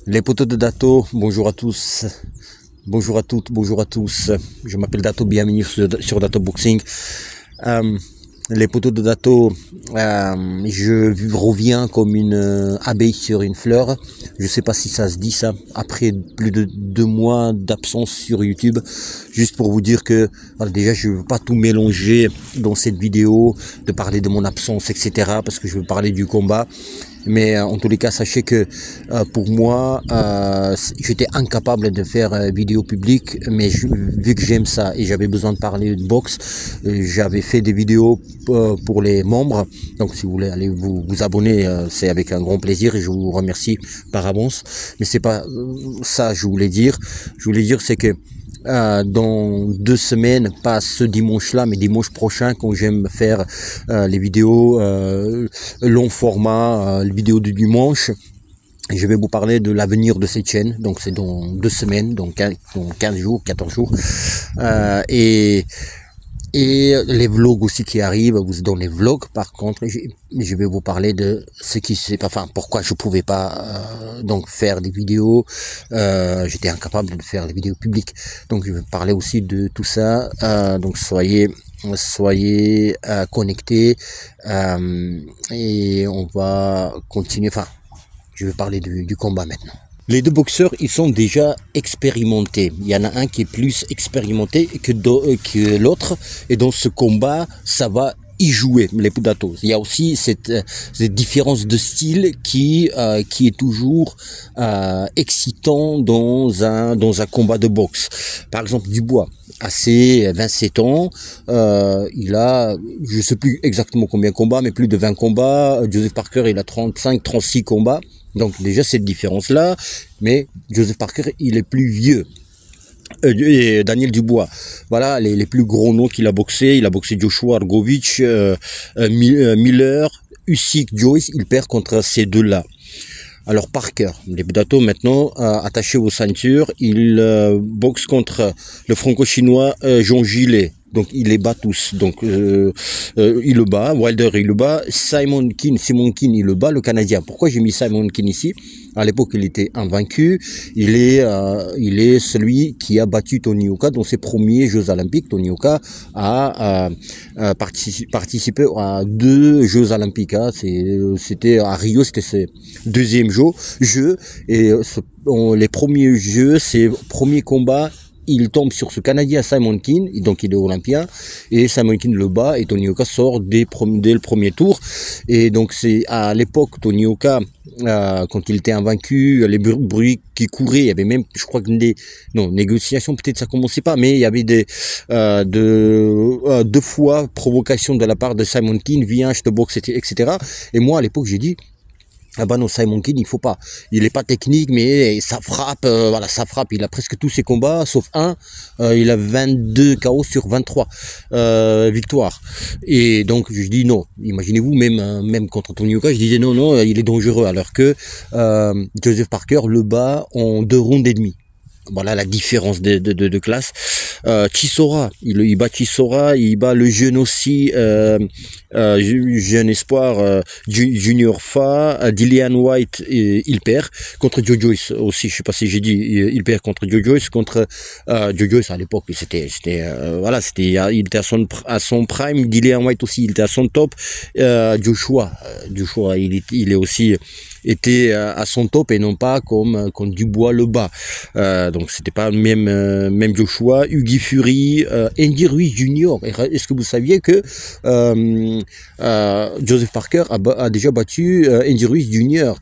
Les potos de Dato, bonjour à tous, bonjour à toutes, bonjour à tous. Je m'appelle Dato, bienvenue sur Dato Boxing. Les potos de Dato, je reviens comme une abeille sur une fleur. Je sais pas si ça se dit ça, après plus de 2 mois d'absence sur YouTube. Juste pour vous dire que, alors déjà je veux pas tout mélanger dans cette vidéo, de parler de mon absence, etc. Parce que je veux parler du combat. Mais en tous les cas, sachez que pour moi, j'étais incapable de faire vidéo publique, mais vu que j'aime ça et j'avais besoin de parler de boxe, j'avais fait des vidéos pour les membres. Donc si vous voulez aller vous abonner, c'est avec un grand plaisir et je vous remercie par avance. Mais c'est pas ça je voulais dire. Je voulais dire c'est que dans 2 semaines, pas ce dimanche-là, mais dimanche prochain, quand j'aime faire les vidéos long format, les vidéos du dimanche, je vais vous parler de l'avenir de cette chaîne. Donc c'est dans 2 semaines, donc 15 jours, 14 jours. Et les vlogs aussi qui arrivent, dans les vlogs par contre, je vais vous parler de ce qui s'est pas, enfin pourquoi je pouvais pas donc faire des vidéos, j'étais incapable de faire des vidéos publiques. Donc je vais parler aussi de tout ça, donc soyez connectés et on va continuer, enfin je vais parler du combat maintenant. Les deux boxeurs, ils sont déjà expérimentés. Il y en a un qui est plus expérimenté que l'autre. Et dans ce combat, ça va y jouer, les Pudatos. Il y a aussi cette différence de style qui est toujours excitant dans un combat de boxe. Par exemple, Dubois, à ses 27 ans, il a, je sais plus exactement combien de combats, mais plus de 20 combats. Joseph Parker, il a 35-36 combats. Donc déjà cette différence-là, mais Joseph Parker, il est plus vieux. Et Daniel Dubois, voilà les plus gros noms qu'il a boxé. Il a boxé Joshua Argovich, Miller, Usyk, Joyce. Il perd contre ces deux-là. Alors Parker, les Budato maintenant attaché aux ceintures, il boxe contre le franco-chinois Jean Gillet. Donc il les bat tous. Donc il le bat, Wilder il le bat, Simon Kean il le bat, le Canadien. Pourquoi j'ai mis Simon Kean ici? À l'époque il était invaincu. Il est celui qui a battu Tony Yoka dans ses premiers Jeux Olympiques. Tony Yoka a participé à 2 Jeux Olympiques. Hein. C'était à Rio, c'était ses 2e jeu. Et les premiers jeux, ses premiers combats. Il tombe sur ce Canadien Simon Kean, donc il est olympien, et Simon Kean le bat, et Tony Yoka sort dès le premier tour. Et donc c'est à l'époque, Tony Yoka, quand il était invaincu, les bruits qui couraient, il y avait même, je crois que négociations, peut-être ça commençait pas, mais il y avait 2 fois provocation de la part de Simon Kean, viens, je te boxe, etc. Et moi, à l'époque, j'ai dit, ah bah non, Simon Kean, il faut pas. Il est pas technique, mais ça frappe, voilà, ça frappe. Il a presque tous ses combats, sauf un. Il a 22 KO sur 23 victoires. Et donc, je dis non. Imaginez-vous, même contre Tony Yoka, je disais non, il est dangereux. Alors que Joseph Parker le bat en 2 rounds et demi. Voilà la différence de classe. Chisora, il bat Chisora, il bat le jeune aussi, jeune espoir, Junior Fa, Dillian White, il perd contre Joe Joyce aussi, je sais pas si j'ai dit, il perd contre Joe Joyce, Joe Joyce à l'époque, voilà, il était à son prime, Dillian White aussi, il était à son top, Joshua, il est aussi était à son top et non pas comme Dubois le bas. Donc c'était pas même Joshua, Hughie Fury, Andy Ruiz Jr. Est-ce que vous saviez que Joseph Parker a déjà battu Andy Ruiz Jr.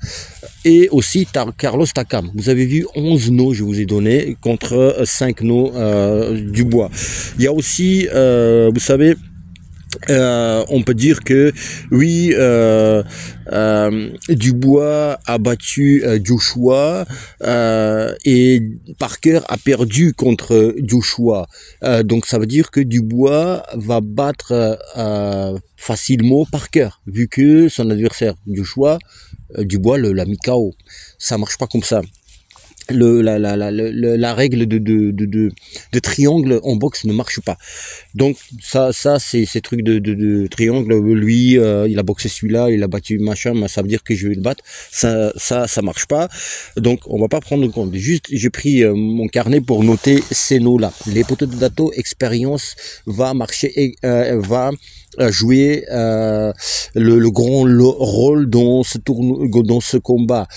et aussi Carlos Takam. Vous avez vu 11 noms, je vous ai donné, contre 5 noms Dubois. Il y a aussi, vous savez, on peut dire que oui, Dubois a battu Joshua et Parker a perdu contre Joshua. Donc ça veut dire que Dubois va battre facilement Parker, vu que son adversaire Joshua, Dubois l'a mis KO. Ça marche pas comme ça. la règle de triangle en boxe ne marche pas. Donc ça c'est ces trucs de triangle. Lui, il a boxé celui-là, il a battu machin, mais ça veut dire que je vais le battre. Ça marche pas. Donc on va pas prendre en compte. Juste, j'ai pris mon carnet pour noter ces noms-là. Les poteaux de Dato, expérience va marcher et va jouer le grand rôle dans ce tournoi, dans ce combat.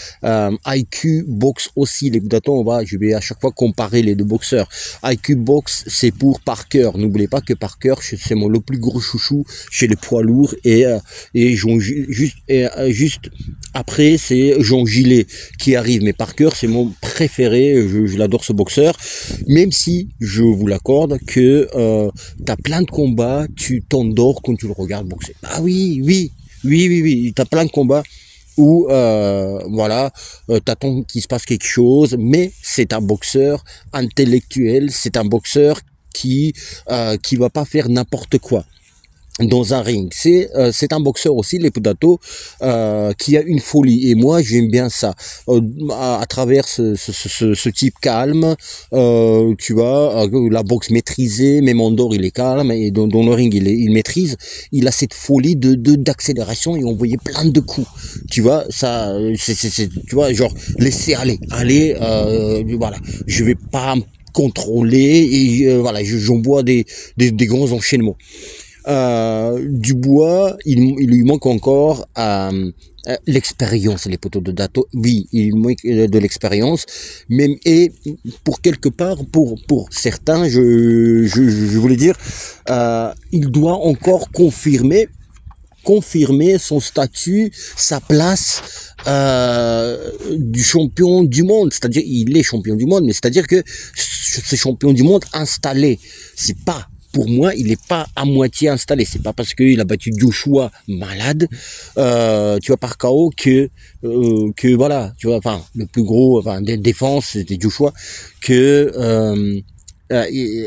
IQ boxe aussi. Les Dato, je vais à chaque fois comparer les deux boxeurs. IQ boxe, c'est pour Parker. N'oubliez pas que Parker, c'est le plus gros chouchou chez les poids lourds et juste après c'est Jean Gillet qui arrive. Mais Parker, c'est mon préféré. Je l'adore ce boxeur. Même si je vous l'accorde que t'as plein de combats, tu t'endors quand tu le regardes boxer. Ah oui. T'as plein de combats où t'attends qu'il se passe quelque chose, mais c'est un boxeur intellectuel, c'est un boxeur qui va pas faire n'importe quoi dans un ring. C'est un boxeur aussi, les Dato, qui a une folie, et moi j'aime bien ça à travers ce type calme, tu vois, la boxe maîtrisée. Même Andor il est calme, et dans le ring il maîtrise. Il a cette folie d'accélération, et on voyait plein de coups, tu vois. Ça tu vois, genre laisser aller, voilà, je vais pas contrôler, et voilà, j'en vois des grands enchaînements. Dubois, il lui manque encore l'expérience, les poteaux de Dato. Oui, il manque de l'expérience, même, et pour quelque part, pour certains, je voulais dire, il doit encore confirmer son statut, sa place du champion du monde. C'est-à-dire, il est champion du monde, mais c'est-à-dire que ce champion du monde installé, c'est pas, pour moi, il n'est pas à moitié installé. C'est pas parce qu'il a battu Joshua malade, tu vois, par KO que voilà, tu vois, enfin, le plus gros, enfin, des défenses, c'était Joshua, que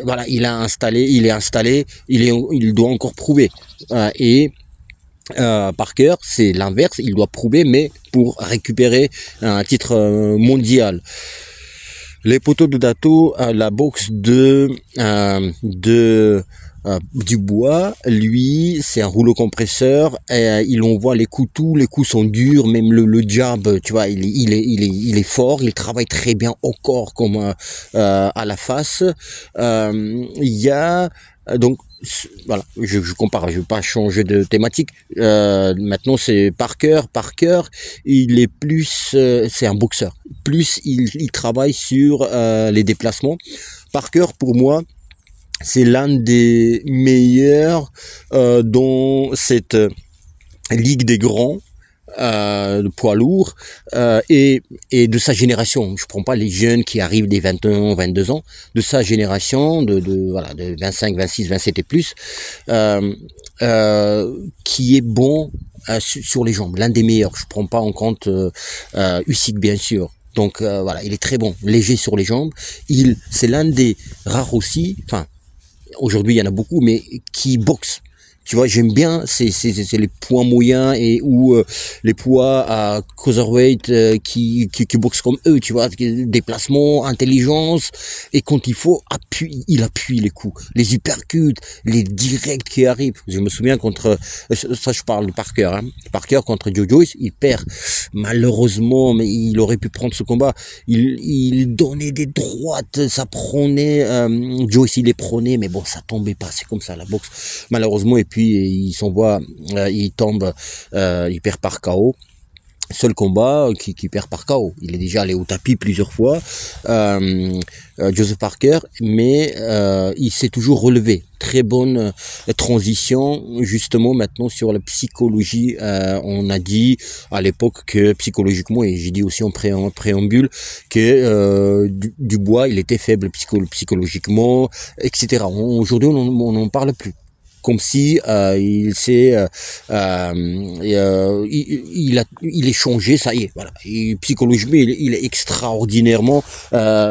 voilà, il est installé, il doit encore prouver. Parker, c'est l'inverse, il doit prouver, mais pour récupérer un titre mondial. Les poteaux de Dato, la boxe Dubois, lui, c'est un rouleau compresseur, et il envoie les coups, tous les coups sont durs, même le jab, tu vois, il est fort, il travaille très bien au corps comme à la face. Il y a donc voilà, je compare, je vais pas changer de thématique. Maintenant c'est Parker, il est plus, c'est un boxeur, plus il travaille sur les déplacements. Parker, pour moi, c'est l'un des meilleurs dans cette ligue des grands, de poids lourd, et de sa génération. Je prends pas les jeunes qui arrivent des 21, 22 ans, de sa génération, voilà, de 25, 26, 27 et plus, qui est bon sur les jambes, l'un des meilleurs. Je prends pas en compte Usyk, bien sûr. Donc voilà, il est très bon, léger sur les jambes. C'est l'un des rares aussi, enfin, aujourd'hui il y en a beaucoup, mais qui boxe. Tu vois, j'aime bien c'est les poids moyens et ou les poids à cruiserweight qui boxent comme eux, tu vois, déplacement, intelligence, et quand il faut il appuie les coups, les uppercuts, les directs qui arrivent. Je me souviens contre ça, je parle de Parker, hein. Parker contre Joe Joyce, il perd malheureusement, mais il aurait pu prendre ce combat. Il donnait des droites, ça prenait, Joyce il les prenait, mais bon, ça tombait pas. C'est comme ça la boxe, malheureusement. Et puis il s'envoie, il tombe, il perd par KO. Seul combat qui perd par KO. Il est déjà allé au tapis plusieurs fois, Joseph Parker, mais il s'est toujours relevé. Très bonne transition, justement, maintenant sur la psychologie. On a dit à l'époque que psychologiquement, et j'ai dit aussi en préambule, que Dubois, il était faible psychologiquement, etc. Aujourd'hui, on n'en parle plus. Comme si il est changé, ça y est, voilà. Et psychologiquement, il est extraordinairement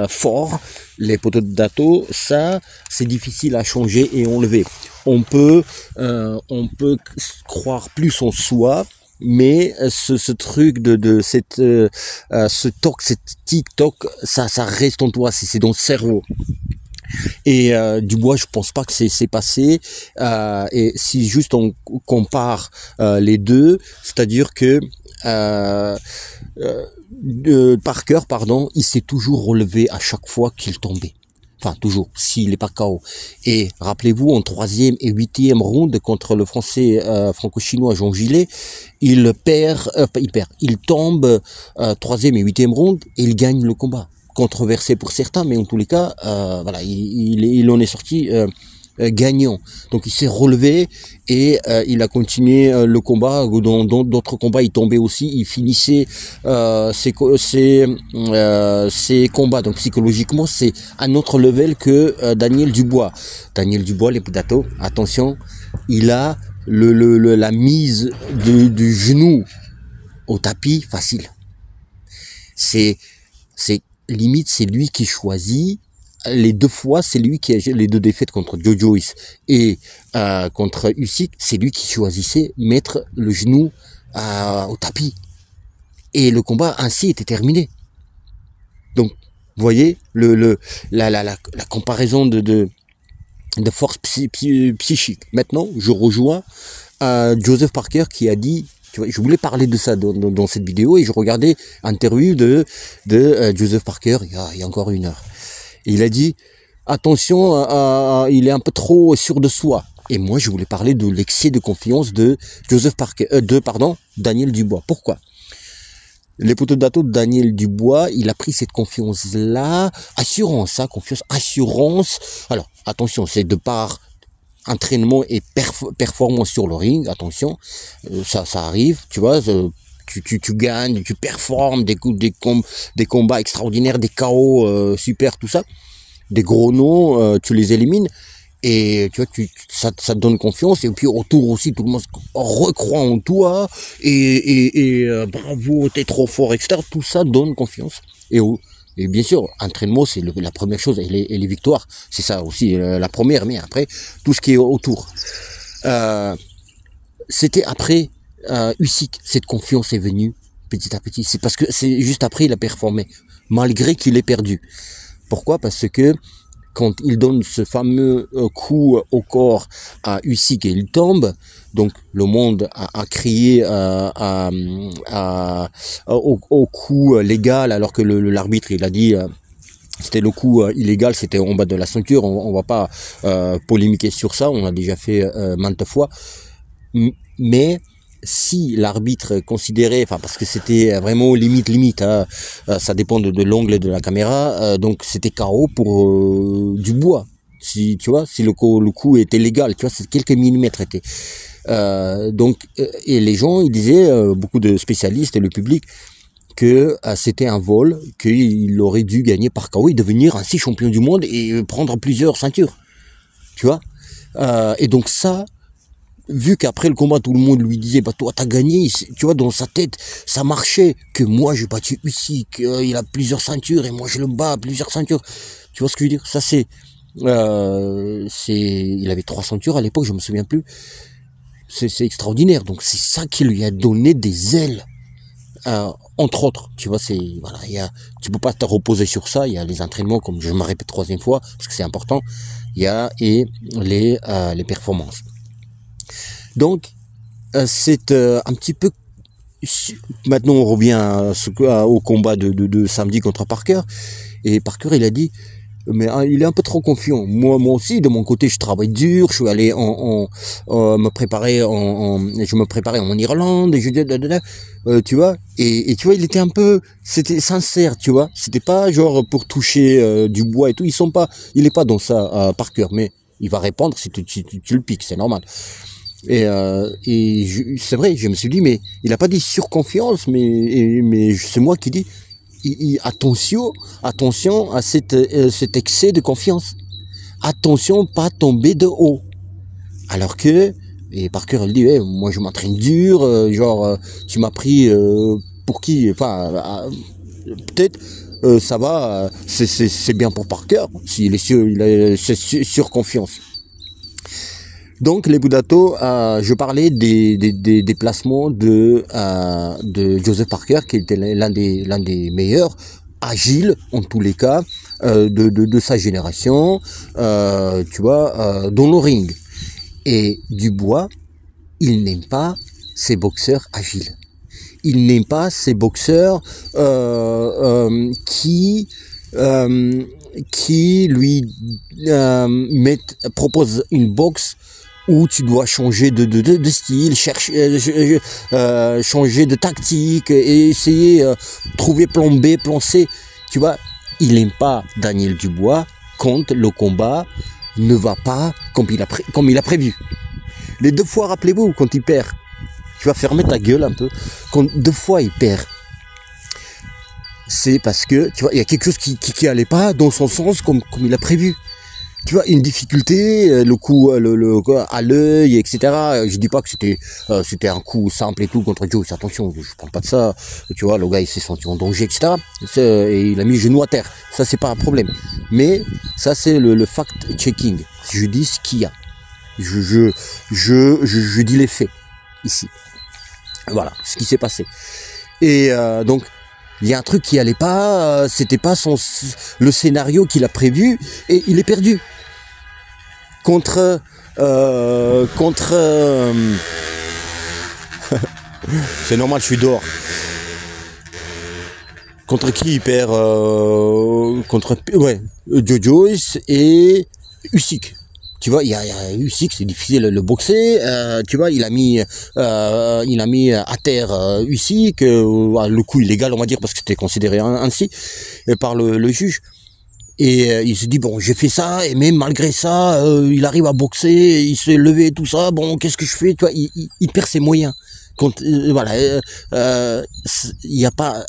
fort. Les poteaux de Dato, ça, c'est difficile à changer et enlever. On peut croire plus en soi, mais ce truc de cette ce toc, cette TikTok, ça reste en toi, c'est dans le cerveau. Et Dubois, je pense pas que c'est passé. Et si juste on compare les deux, c'est-à-dire que Parker, pardon, il s'est toujours relevé à chaque fois qu'il tombait. Enfin, toujours, s'il n'est pas KO. Et rappelez-vous, en 3e et 8e round contre le français franco-chinois Jean Gillet, il tombe 3e et 8e round et il gagne le combat. Controversé pour certains, mais en tous les cas, voilà, il en est sorti gagnant. Donc il s'est relevé et il a continué le combat. Dans d'autres combats, il tombait aussi, il finissait ses combats. Donc psychologiquement, c'est un autre level que Daniel Dubois. Daniel Dubois, les Potato, attention, il a la mise du genou au tapis facile. C'est limite, c'est lui qui choisit. Les deux fois, c'est lui qui a les deux défaites contre Joe Joyce et contre Usyk, c'est lui qui choisissait mettre le genou au tapis. Et le combat ainsi était terminé. Donc, vous voyez la comparaison de force psychique. Maintenant, je rejoins Joseph Parker qui a dit, tu vois, je voulais parler de ça dans cette vidéo et je regardais l'interview de Joseph Parker il y a encore 1 heure. Et il a dit, attention, il est un peu trop sûr de soi. Et moi, je voulais parler de l'excès de confiance de Daniel Dubois. Pourquoi? Les poteaux de Daniel Dubois, il a pris cette confiance-là, assurance. Alors, attention, c'est de par entraînement et performance sur le ring, attention, ça arrive, tu vois, tu gagnes, tu performes, des combats extraordinaires, des KO super, tout ça, des gros noms, tu les élimines et tu vois, ça te donne confiance et puis autour aussi tout le monde recroit en toi et bravo, t'es trop fort, etc. Tout ça donne confiance et bien sûr, entraînement, c'est la première chose, et les victoires, c'est ça aussi la première, mais après, tout ce qui est autour. C'était après Usyk, cette confiance est venue petit à petit. C'est parce que c'est juste après il a performé, malgré qu'il ait perdu. Pourquoi? Parce que quand il donne ce fameux coup au corps à Usyk et il tombe, donc le monde a crié au coup légal, alors que l'arbitre il a dit c'était le coup illégal, c'était en bas de la ceinture. On va pas polémiquer sur ça, on a déjà fait maintes fois. Mais si l'arbitre considérait, enfin parce que c'était vraiment limite, hein, ça dépend de l'angle de la caméra, donc c'était KO pour Dubois. Si tu vois, si le coup était légal, tu vois, c'est quelques millimètres étaient. Et les gens, ils disaient, beaucoup de spécialistes et le public, que c'était un vol, qu'il aurait dû gagner par KO et devenir ainsi champion du monde et prendre plusieurs ceintures. Tu vois, et donc ça. Vu qu'après le combat, tout le monde lui disait, bah toi t'as gagné, tu vois, dans sa tête, ça marchait, que moi j'ai battu Usyk, il a plusieurs ceintures et moi je le bats à plusieurs ceintures. Tu vois ce que je veux dire? Ça il avait 3 ceintures à l'époque, je me souviens plus. C'est extraordinaire. Donc c'est ça qui lui a donné des ailes. Entre autres, tu vois, voilà, tu peux pas te reposer sur ça. Il y a les entraînements, comme je me répète 3e fois, parce que c'est important. Et les performances. Donc, c'est un petit peu... Maintenant, on revient au combat de samedi contre Parker. Et Parker, il a dit, mais il est un peu trop confiant. Moi aussi, de mon côté, je travaille dur. Je suis allé me préparer je me préparais en Irlande. Et tu vois. Et tu vois, il était un peu... C'était sincère, tu vois. C'était pas genre pour toucher du bois et tout. Il est pas dans ça, Parker. Mais il va répondre si tu le piques, c'est normal. Et c'est vrai, je me suis dit, mais il a pas dit surconfiance, mais c'est moi qui dis, attention à cet excès de confiance. Attention, pas tomber de haut. Alors que, et Parker, elle dit, moi je m'entraîne dur, tu m'as pris pour qui? Enfin, peut-être, ça va, c'est bien pour Parker, s'il est sûr, il a surconfiance. Donc les Budato, je parlais des déplacements de Joseph Parker, qui était l'un des meilleurs, agile en tous les cas, de sa génération, tu vois, dans le ring. Et Dubois, il n'aime pas ces boxeurs agiles. Il n'aime pas ces boxeurs qui lui proposent une boxe où tu dois changer de style, changer de tactique, et essayer trouver plan B, plan C. Tu vois, il n'aime pas Daniel Dubois quand le combat ne va pas comme il a prévu. Les 2 fois, rappelez-vous, quand il perd, tu vas fermer ta gueule un peu. Quand 2 fois il perd, c'est parce que, tu vois, il y a quelque chose qui allait pas dans son sens comme il a prévu. Tu vois, une difficulté, le coup à l'œil, etc. Je dis pas que c'était un coup simple et tout contre Joe. Attention, je parle pas de ça. Tu vois, le gars il s'est senti en danger, etc. Et il a mis le genou à terre. Ça c'est pas un problème. Mais ça c'est le fact-checking. Je dis ce qu'il y a. Je dis les faits ici. Voilà ce qui s'est passé. Et donc il y a un truc qui allait pas. C'était pas le scénario qu'il a prévu et il est perdu. Contre c'est normal, je suis dehors. Contre qui il perd contre Joe et Usyk. Tu vois, il y a Usyk, c'est difficile de le boxer. Tu vois, il a mis à terre Usyk, le coup illégal, on va dire, parce que c'était considéré ainsi par le juge. Et il se dit, bon, j'ai fait ça, et même malgré ça, il arrive à boxer, il s'est levé, tout ça, bon, qu'est-ce que je fais? Tu vois, il perd ses moyens. Voilà, il n'y a pas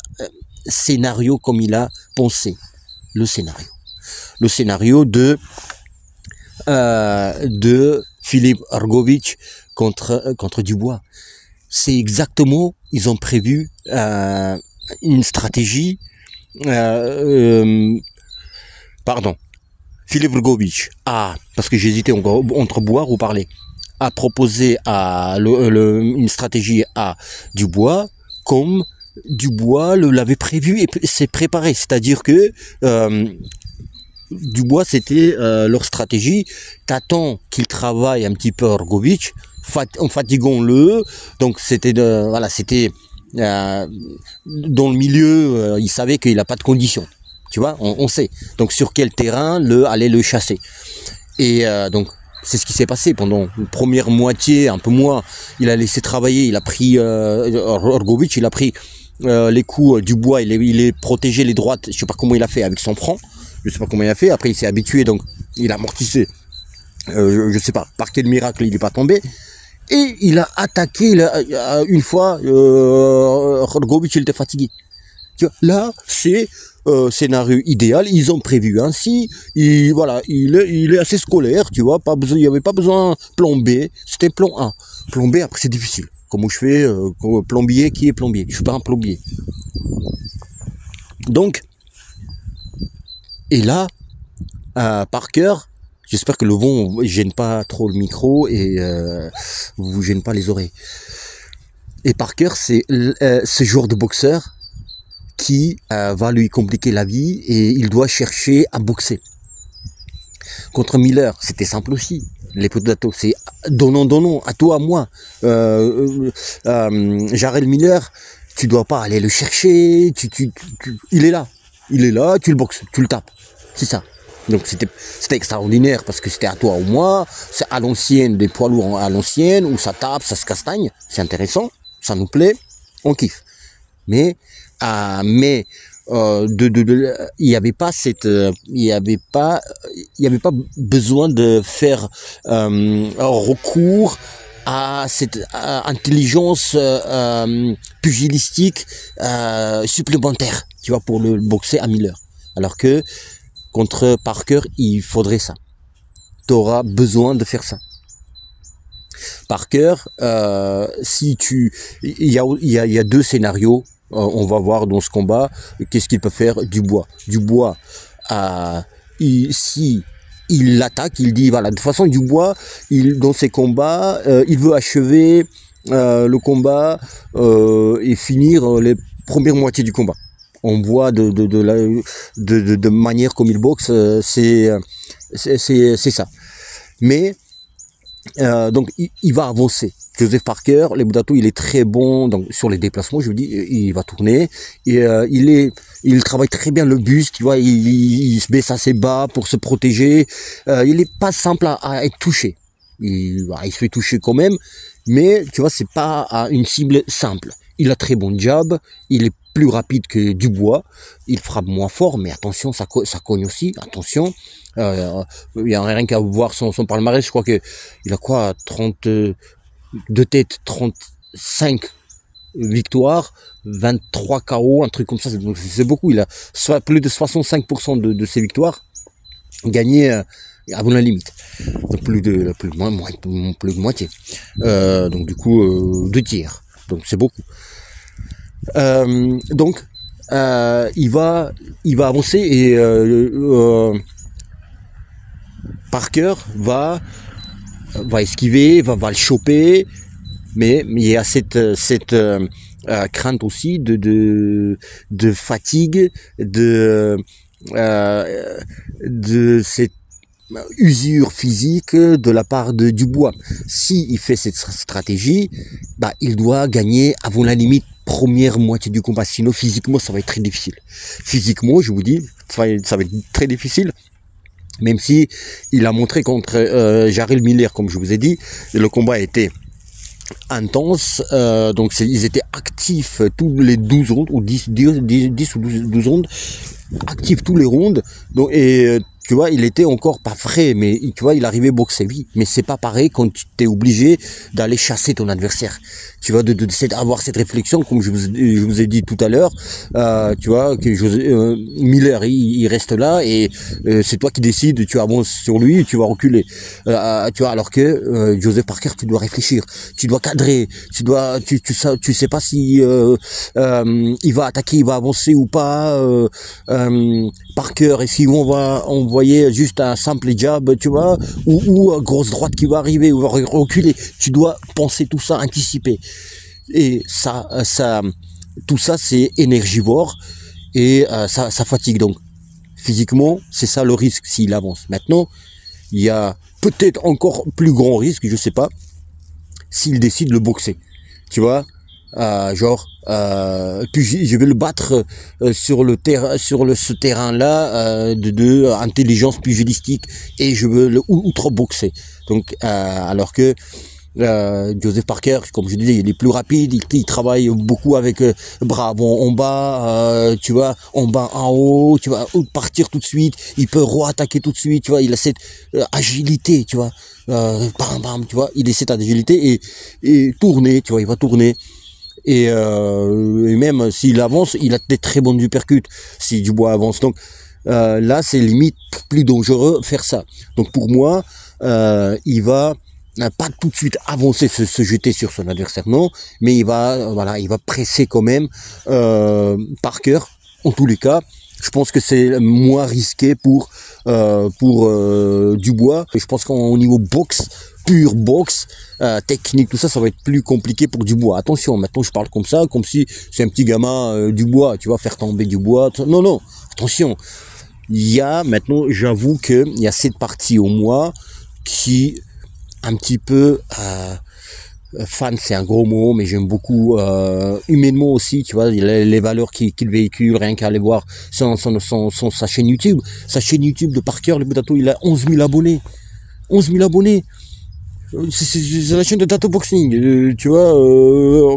scénario comme il a pensé. Le scénario de Filip Hrgović contre Dubois. C'est exactement, ils ont prévu une stratégie. Filip Hrgović parce que j'hésitais entre boire ou parler, a proposé une stratégie à Dubois comme Dubois l'avait prévu et s'est préparé. C'est-à-dire que Dubois, c'était leur stratégie. T'attends qu'il travaille un petit peu Hrgović, en fatiguant-le. Donc c'était dans le milieu, il savait qu'il n'a pas de conditions. Tu vois, on sait. Donc sur quel terrain aller le chasser. Et donc c'est ce qui s'est passé pendant la première moitié, un peu moins. Il a laissé travailler, il a pris Hrgović, il a pris les coups Dubois, il est protégé les droites. Je sais pas comment il a fait avec son front. Je sais pas comment il a fait. Après il s'est habitué, donc il a amortissé. Je sais pas par quel miracle il n'est pas tombé. Et il a attaqué une fois. Hrgović, il était fatigué. Tu vois, là c'est scénario idéal, ils ont prévu ainsi, voilà, il est assez scolaire, tu vois, il n'y avait pas besoin plan B, c'était plan A. Plan B, après c'est difficile. Comment je fais plombier, qui est plombier? Je suis pas un plombier. Donc, et là, Parker, j'espère que le vent ne gêne pas trop le micro et vous gêne pas les oreilles. Et Parker, c'est ce genre de boxeur qui va lui compliquer la vie et il doit chercher à boxer. Contre Miller, c'était simple aussi. Les Budato, c'est donnons, à toi, à moi. Jarrell Miller, tu dois pas aller le chercher, il est là, tu le boxes, tu le tapes. C'est ça. Donc c'était extraordinaire parce que c'était à toi ou moi, c'est à l'ancienne, des poids lourds à l'ancienne, où ça tape, ça se castagne, c'est intéressant, ça nous plaît, on kiffe. Mais il y avait pas besoin de faire recours à cette intelligence pugilistique supplémentaire, tu vois, pour le boxer à Miller. Alors que contre Parker, il faudrait ça. Tu auras besoin de faire ça. Parker, il y a 2 scénarios. On va voir dans ce combat qu'est-ce qu'il peut faire Dubois. Dubois, si il l'attaque, il dit voilà, de toute façon Dubois, dans ses combats, il veut achever le combat et finir les premières moitiés du combat. On voit de manière comme il boxe, c'est ça. Mais donc il va avancer. Joseph Parker, les Budato, il est très bon donc sur les déplacements. Je vous dis, il va tourner et il travaille très bien le buste. Tu vois, il se baisse assez bas pour se protéger. Il est pas simple à être touché. Il se fait toucher quand même, mais tu vois, c'est pas une cible simple. Il a très bon jab, il est plus rapide que Dubois, il frappe moins fort, mais attention, ça cogne aussi, attention. Il y a rien qu'à voir son palmarès, je crois que il a quoi, 32 têtes, 35 victoires, 23 KO, un truc comme ça, c'est beaucoup. Il a plus de 65% de ses victoires gagnées avant la limite, donc plus de moitié, donc du coup 2 tiers, donc c'est beaucoup. Donc il va avancer et Parker va esquiver, va le choper, mais il y a cette crainte aussi de fatigue, de cette usure physique de la part de Dubois. Si il fait cette stratégie, bah il doit gagner avant la limite première moitié du combat, sinon physiquement ça va être très difficile. Physiquement, je vous dis, ça va être très difficile. Même si il a montré contre Jarrell Miller, comme je vous ai dit, le combat était intense, donc ils étaient actifs tous les 12 rondes, ou 10 ou 12 rondes, actifs tous les rondes, donc, et tu vois, il était encore pas frais, mais tu vois, il arrivait boxer, oui, mais c'est pas pareil quand tu t'es obligé d'aller chasser ton adversaire. Tu vois, d'avoir cette réflexion, comme je vous ai dit tout à l'heure, tu vois, que Miller, il reste là et c'est toi qui décides, tu avances sur lui, tu vas reculer. Tu vois, alors que Joseph Parker, tu dois réfléchir, tu dois cadrer, tu sais pas si il va attaquer, il va avancer ou pas. Parker, et si on va envoyer juste un simple jab, tu vois, ou une grosse droite qui va arriver, ou va reculer, tu dois penser tout ça, anticiper. Et tout ça c'est énergivore et ça fatigue. Donc physiquement, c'est ça le risque s'il avance. Maintenant, il y a peut-être encore plus grand risque, je sais pas, s'il décide de le boxer. Tu vois, puis je vais le battre sur le terrain, ce terrain-là de intelligence pugilistique, et je veux le outreboxer. Donc alors que Joseph Parker, comme je disais, il est plus rapide, il travaille beaucoup avec bras avant en bas, tu vois, en bas en haut, tu vois, partir tout de suite, il peut re-attaquer tout de suite, tu vois, il a cette agilité, tu vois, bam bam, tu vois, il a cette agilité et tourner, tu vois, il va tourner. Et même s'il avance, il a des très bonnes uppercuts si Dubois avance. Donc là, c'est limite plus dangereux faire ça. Donc pour moi, il va pas tout de suite avancer, se jeter sur son adversaire, non, mais il va presser quand même Parker. En tous les cas, je pense que c'est moins risqué pour Dubois. Et je pense qu'au niveau boxe, pure boxe, technique, tout ça, ça va être plus compliqué pour Dubois. Attention, maintenant je parle comme ça, comme si c'est un petit gamin Dubois, tu vas faire tomber Dubois. Non, non, attention. Il y a maintenant, j'avoue que il y a cette partie au moi qui un petit peu fan, c'est un gros mot, mais j'aime beaucoup humainement aussi, tu vois, les valeurs qu'il véhicule, rien qu'à aller voir sa chaîne YouTube. Sa chaîne YouTube de Parker, le Budato, il a 11 000 abonnés. 11 000 abonnés. C'est la chaîne de Dato Boxing, tu vois.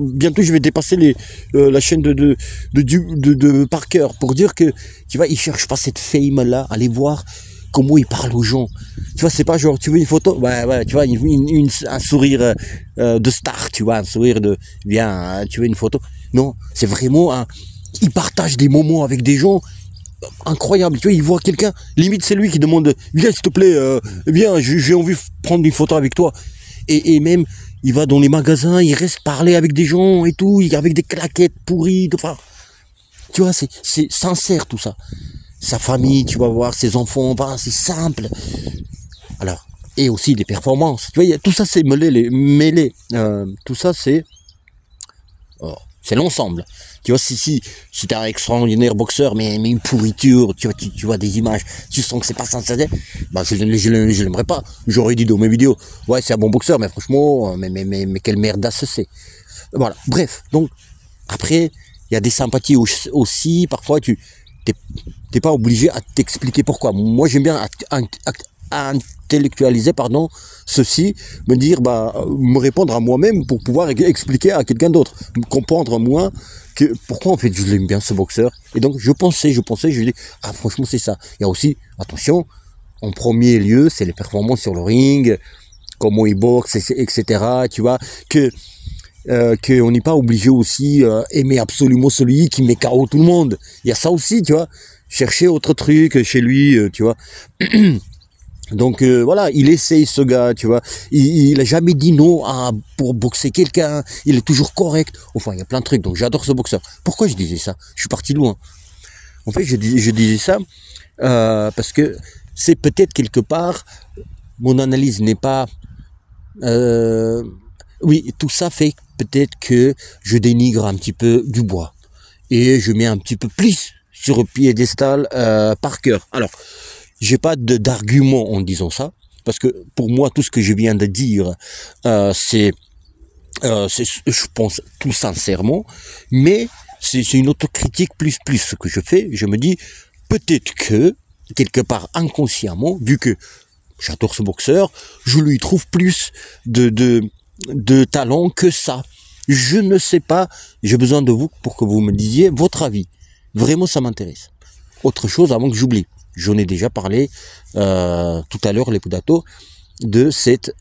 Bientôt, je vais dépasser la chaîne de Parker, pour dire que, tu vois, il cherche pas cette fame-là. Allez voir comment il parle aux gens. Tu vois, c'est pas genre, tu veux une photo, ouais, tu vois, un sourire de star, tu vois, un sourire de, viens, tu veux une photo. Non, c'est vraiment il partage des moments avec des gens incroyables. Tu vois, il voit quelqu'un, limite c'est lui qui demande, viens s'il te plaît, viens, j'ai envie de prendre une photo avec toi. Et même, il va dans les magasins, il reste parler avec des gens et tout, avec des claquettes pourries, enfin, tu vois, c'est sincère tout ça. sa famille, tu vas voir ses enfants, voilà, c'est simple. Alors, et aussi des performances. Tu vois, tout ça c'est mêlé. Tout ça c'est l'ensemble. Tu vois, si t'es un extraordinaire boxeur, mais une pourriture, tu vois des images, tu sens que c'est pas sincère, bah je l'aimerais pas. J'aurais dit dans mes vidéos, ouais c'est un bon boxeur, mais franchement, mais quelle merdasse c'est. Voilà. Bref, donc après, il y a des sympathies aussi. Parfois, t'es pas obligé à t'expliquer pourquoi. Moi, j'aime bien intellectualiser, ceci, me dire, me répondre à moi-même pour pouvoir expliquer à quelqu'un d'autre, comprendre moi que pourquoi en fait je l'aime bien ce boxeur. Et donc je pensais, je dis, ah franchement c'est ça. Il y a aussi, attention, en premier lieu, c'est les performances sur le ring, comment il boxe, etc. Tu vois, qu'on n'est pas obligé aussi aimer absolument celui qui met KO tout le monde. Il y a ça aussi, tu vois. Chercher autre truc chez lui, tu vois. Donc voilà, il essaye ce gars, tu vois. Il a jamais dit non pour boxer quelqu'un. Il est toujours correct. Enfin, il y a plein de trucs. Donc j'adore ce boxeur. Pourquoi je disais ça? Je suis parti loin. En fait, je disais ça parce que c'est peut-être quelque part mon analyse n'est pas. Oui, tout ça fait peut-être que je dénigre un petit peu Dubois et je mets un petit peu plus sur le piédestal Parker. Alors, j'ai pas d'argument en disant ça, parce que pour moi, tout ce que je viens de dire, je pense tout sincèrement, mais c'est une autocritique plus ce que je fais. Je me dis, peut-être que, quelque part inconsciemment, vu que j'adore ce boxeur, je lui trouve plus de talent que ça. Je ne sais pas, j'ai besoin de vous pour que vous me disiez votre avis. Vraiment, ça m'intéresse. Autre chose avant que j'oublie. J'en ai déjà parlé tout à l'heure, les Pudato, de cette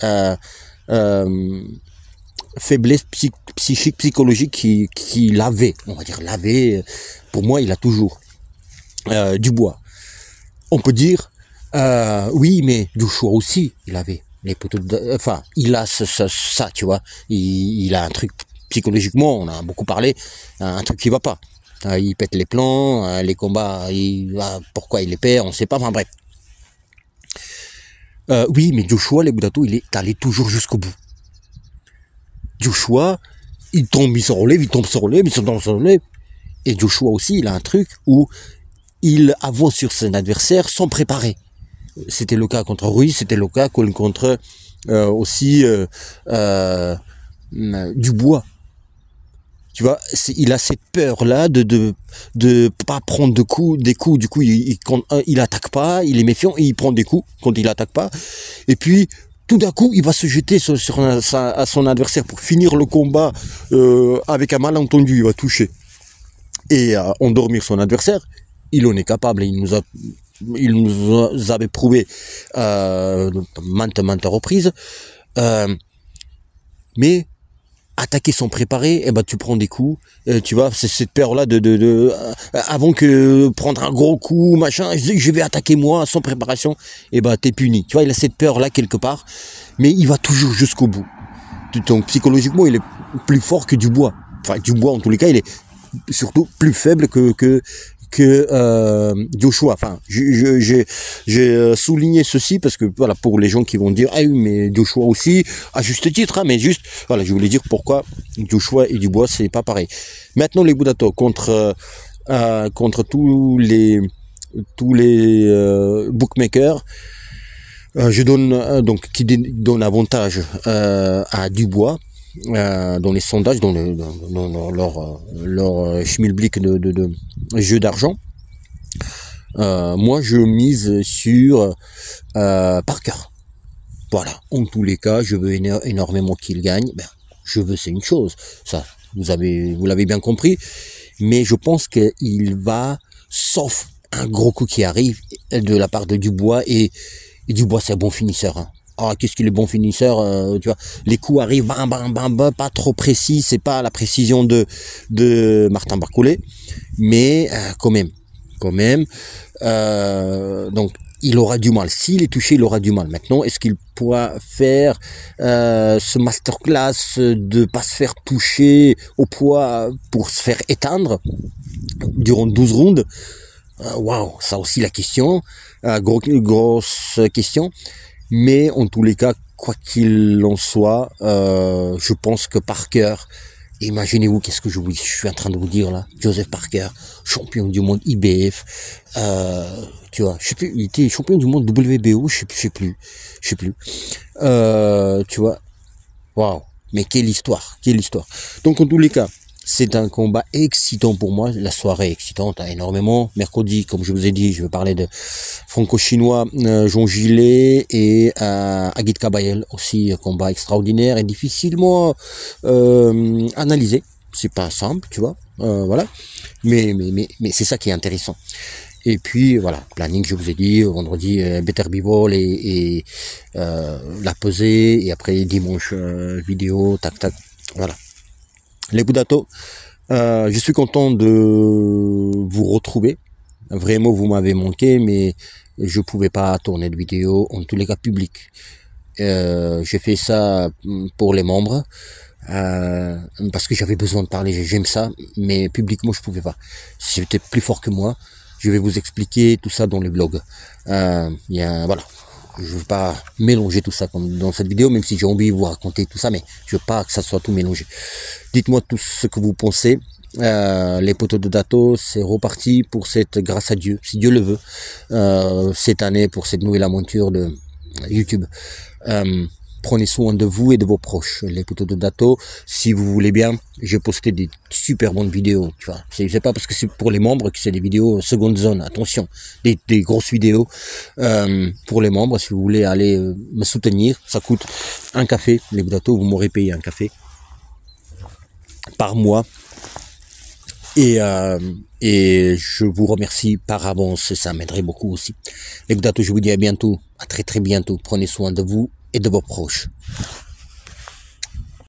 faiblesse psychique, psychologique qu'il avait. On va dire l'avait, pour moi, il a toujours. Dubois. On peut dire, oui, mais Joshua aussi, il avait. Enfin, il a ça, tu vois. Il a un truc psychologiquement, on a beaucoup parlé, un truc qui va pas. Il pète les plans, les combats, pourquoi il les perd, on sait pas, enfin bref. Oui, mais Joshua, les Budato, il est allé toujours jusqu'au bout. Joshua, il tombe, il se relève, il tombe, se relève, il se tombe, se relève. Et Joshua aussi, il a un truc où il avance sur son adversaire sans préparer. C'était le cas contre Ruiz, c'était le cas contre aussi Dubois. Tu vois, il a cette peur-là de pas prendre des coups, du coup, il attaque pas, il est méfiant, et il prend des coups quand il attaque pas. Et puis, tout d'un coup, il va se jeter à son adversaire pour finir le combat avec un malentendu, il va toucher. Et endormir son adversaire, il en est capable, il nous avait prouvé maintes reprises. Mais attaquer sans préparer, tu prends des coups, tu vois, c'est cette peur-là avant que prendre un gros coup, machin, je vais attaquer moi sans préparation, t'es puni. Tu vois, il a cette peur-là quelque part, mais il va toujours jusqu'au bout. Donc psychologiquement, il est plus fort que Dubois. Enfin, Dubois, en tous les cas, il est surtout plus faible que Joshua. Enfin, j'ai souligné ceci parce que voilà, pour les gens qui vont dire ah oui mais Joshua aussi à juste titre, mais juste voilà, je voulais dire pourquoi Joshua et Dubois c'est pas pareil. Maintenant les Budato contre tous les bookmakers, je donne qui donne avantage à Dubois. Dans les sondages, dans leur schmilblick de jeu d'argent, moi je mise sur Parker. Voilà, en tous les cas, je veux énormément qu'il gagne. Je veux, c'est une chose, ça, vous l'avez bien compris, mais je pense qu'il va, sauf un gros coup qui arrive de la part de Dubois, et Dubois c'est un bon finisseur, hein. Ah, qu'est-ce qu'il est bon finisseur, tu vois, les coups arrivent, bam, pas trop précis, c'est pas la précision de Martin Barcolet, mais quand même, donc il aura du mal, s'il est touché, il aura du mal. Maintenant, est-ce qu'il pourra faire ce masterclass de pas se faire toucher au poids pour se faire éteindre durant 12 rounds? Waouh, ça aussi la question, grosse question. Mais en tous les cas, quoi qu'il en soit, je pense que Parker, imaginez-vous qu'est-ce que je suis en train de vous dire là, Joseph Parker, champion du monde IBF, tu vois, je sais plus, il était champion du monde WBO, je sais plus, tu vois, waouh, mais quelle histoire. Donc en tous les cas, c'est un combat excitant pour moi. La soirée est excitante, hein, énormément. Mercredi, comme je vous ai dit, je vais parler de franco-chinois Jean Gillet et Agit Kabayel. Aussi, un combat extraordinaire et difficilement analysé. C'est pas simple, tu vois. Voilà. Mais c'est ça qui est intéressant. Et puis voilà, planning, je vous ai dit, vendredi Better Bivol et la pesée, et après dimanche vidéo, tac tac, voilà. Les Boudato, je suis content de vous retrouver. Vraiment, vous m'avez manqué, mais je pouvais pas tourner de vidéo, en tous les cas public. J'ai fait ça pour les membres, parce que j'avais besoin de parler, j'aime ça, mais publiquement je pouvais pas. C'était plus fort que moi. Je vais vous expliquer tout ça dans les blogs. Voilà. Je veux pas mélanger tout ça comme dans cette vidéo, même si j'ai envie de vous raconter tout ça, mais je veux pas que ça soit tout mélangé. Dites-moi tout ce que vous pensez. Les poteaux de Dato, c'est reparti pour cette, grâce à Dieu, si Dieu le veut, cette année pour cette nouvelle aventure de YouTube. Prenez soin de vous et de vos proches. Les poteaux de Dato, si vous voulez bien, j'ai posté des super bonnes vidéos, tu vois. C'est pas parce que c'est pour les membres que c'est des vidéos seconde zone, attention. Des grosses vidéos, pour les membres, si vous voulez aller me soutenir, ça coûte un café. Les Dato, vous m'aurez payé un café par mois. Et je vous remercie par avance, ça m'aiderait beaucoup aussi. Les Dato, je vous dis à bientôt, à très bientôt. Prenez soin de vous et de vos proches.